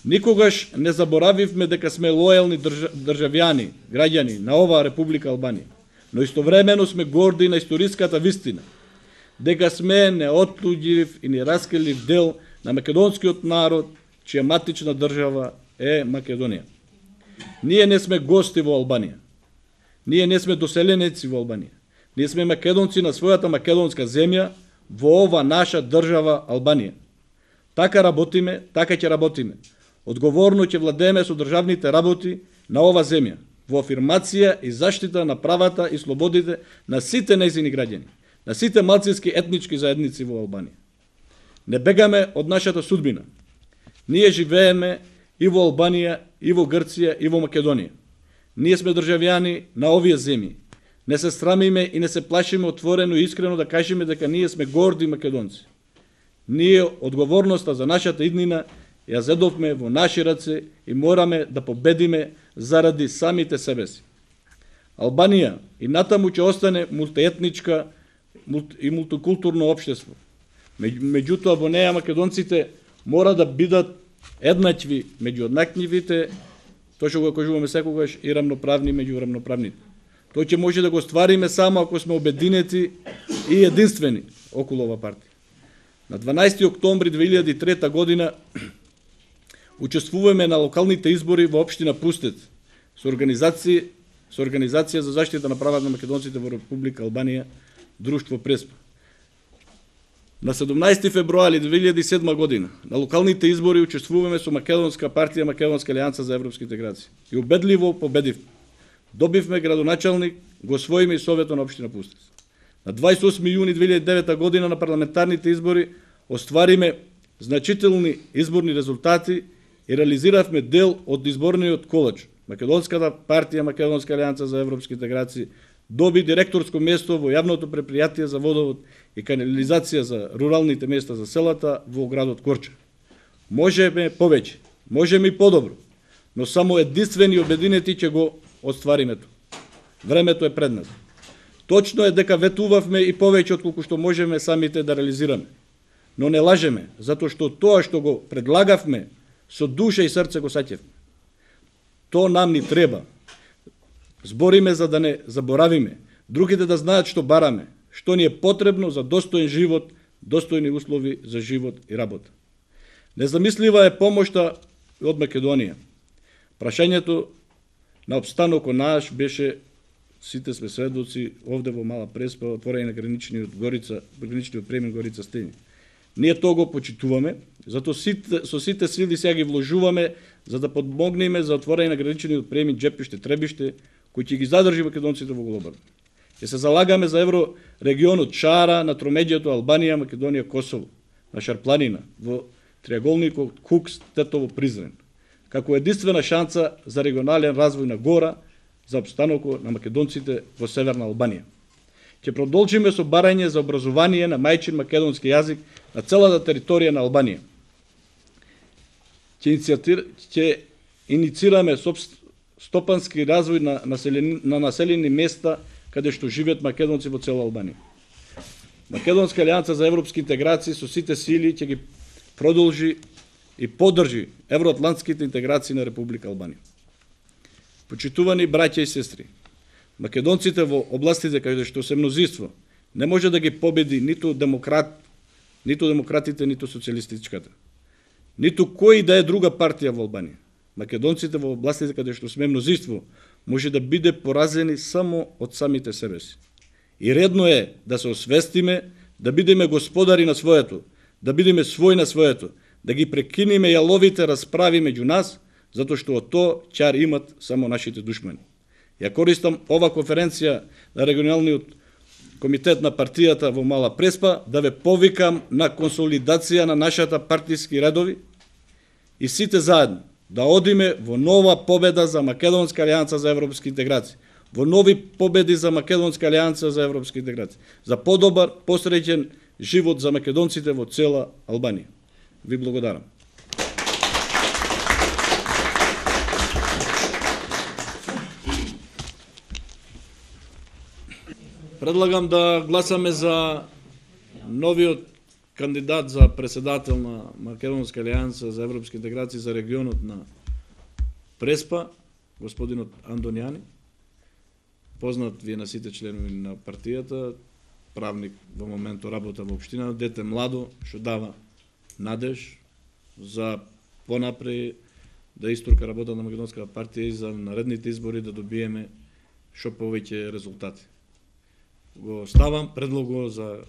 Никогаш не заборавивме дека сме лојални државјани, граѓани на оваа Република Албанија, но истовремено сме горди на историската вистина, дека сме неотлуѓив и нераскрилив дел на македонскиот народ, чија матична држава е Македонија. Ние не сме гости во Албанија. Ние не сме доселеници во Албанија. Ние сме македонци на својата македонска земја во ова наша држава Албанија. Така работиме, така ќе работиме. Одговорно ќе владееме со државните работи на ова земја, во афирмација и заштита на правата и слободите на сите нејзини граѓани, на сите малцински етнички заедници во Албанија. Не бегаме од нашата судбина. Ние живееме и во Албанија, и во Грција, и во Македонија. Ние сме државјани на овие земји. Не се срамиме и не се плашиме отворено и искрено да кажеме дека ние сме горди македонци. Ние одговорноста за нашата иднина ја зедовме во наши раце и мораме да победиме заради самите себе си. Албанија и натаму ќе остане мултиетничка и мултикултурно општество. Меѓутоа во неја македонците мора да бидат еднакви меѓу еднаквите, тоа што го кажуваме секогаш, и рамноправни меѓу рамноправните. Тоа ќе може да го ствариме само ако сме обединети и единствени околу ова партија. На 12 октомври 2003 година учествуваме на локалните избори во општина Пустец со организација за заштита на правата на македонците во Република Албанија, Друштво Преспа. На 17 февруари 2007 година на локалните избори учествуваме со Македонска партија, Македонска алијанса за европски интеграции. И убедливо победивме. Добивме градоначалник, го освоиме и советот на општина Пустец. На 28 јуни 2009 година на парламентарните избори оствариме значителни изборни резултати и реализиравме дел од изборниот колач. Македонската партија, Македонска алијанса за европски интеграции доби директорско место во јавното предпријатие за водовод и канализација за руралните места за селата во градот Корча. Можеме повеќе, можеме и подобро, но само единствени обединети ќе го оствариме тоа. Времето е пред нас. Точно е дека ветувавме и повеќе отколку што можеме самите да реализираме. Но не лажеме, затоа што тоа што го предлагавме со душа и срце го саќевме. То нам ни треба. Збориме за да не заборавиме, другите да знаат што бараме, што ни е потребно за достоен живот, достојни услови за живот и работа. Незамислива е помошта од Македонија. Прашањето на обстанокот наш беше, сите сме сведоци, овде во Мала Преспа, отворање на граничниот премин Горица Стени. Ние тоа го почитуваме, затоа со сите сили сега ги вложуваме за да подмогнеме за отворање на граничниот премин Джепиште, Требиште, кој ќе ги задржи македонците во Голобар. Ќе се залагаме за еврорегионот Шара на тромеѓието Албанија, Македонија, Косово, на Шарпланина, во триаголникот Кукс, Тетово, Призрен, како единствена шанса за регионален развој на гора, за обстанокот на македонците во Северна Албанија. Ќе продолжиме со барање за образование на мајчин македонски јазик на целата територија на Албанија. Ќе иницираме стопански развој на населени места каде што живеат македонци во цела Албанија. Македонска алијанса за европски интеграции со сите сили ќе ги продолжи и поддржи евроатлантските интеграции на Република Албанија. Почитувани браќа и сестри, македонците во областите каде што се мнозинство не може да ги победи ниту демократите, ниту социјалистичката, ниту кој да е друга партија во Албанија. Македонците во областите каде што сме мнозинство може да биде поразени само од самите себе си. И редно е да се освестиме, да бидеме господари на своето, да бидеме свој на своето, да ги прекиниме јаловите расправи меѓу нас, затоа што од тоа ќар имат само нашите душмани. Ја користам ова конференција на регионалниот комитет на партијата во Мала Преспа да ве повикам на консолидација на нашата партиски редови и сите заедно да одиме во нова победа за Македонска алијанса за европски интеграции, во нови победи за Македонска алијанса за европски интеграции, за подобар, посреќен живот за македонците во цела Албанија. Ви благодарам. Предлагам да гласаме за новиот кандидат за председател на Македонска алијанса за европски интеграции за регионот на Преспа, господинот Андонијани, познат вие на сите членови на партијата, правник во моментот работа во општина, дете младо, што дава надеж за понапред да истурка работа на Македонската партија и за наредните избори да добиеме што повеќе резултати. Го ставам предлого за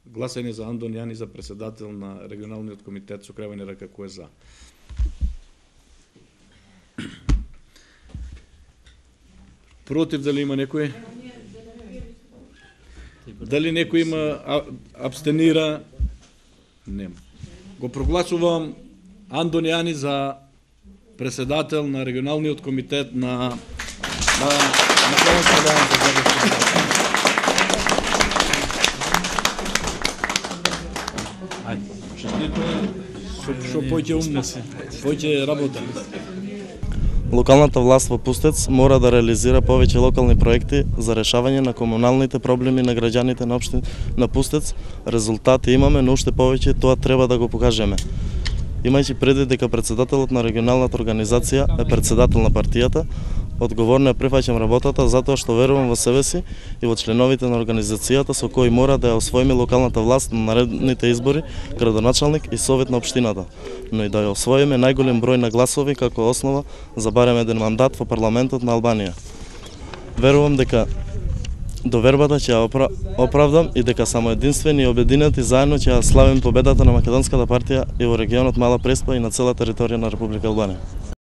гласање за Андонијани за председател на регионалниот комитет со кревање рака кој е за. Против дали има некој? Дали некој има абстенира? Нема. Го прогласувам Андонијани за председател на регионалниот комитет на Македонска алијанса. Што поќе работа. Локалната власт во Пустец мора да реализира повеќе локални проекти за решавање на комуналните проблеми на граѓаните на општина на Пустец. Резултати имаме, но уште повеќе тоа треба да го покажеме. Имајќи предвид дека председателот на регионалната организација е председател на партијата, одговорно ја прифаќам работата затоа што верувам во себе си и во членовите на организацијата со кои мора да ја освоиме локалната власт на наредните избори, градоначалник и совет на општината, но и да ја освоиме најголем број на гласови како основа за барем еден мандат во парламентот на Албанија. Верувам дека довербата ќе ја оправдам и дека само единствени и обединети заедно ќе ја славим победата на Македонската партија и во регионот Мала Преспа и на цела територија на Република Албанија.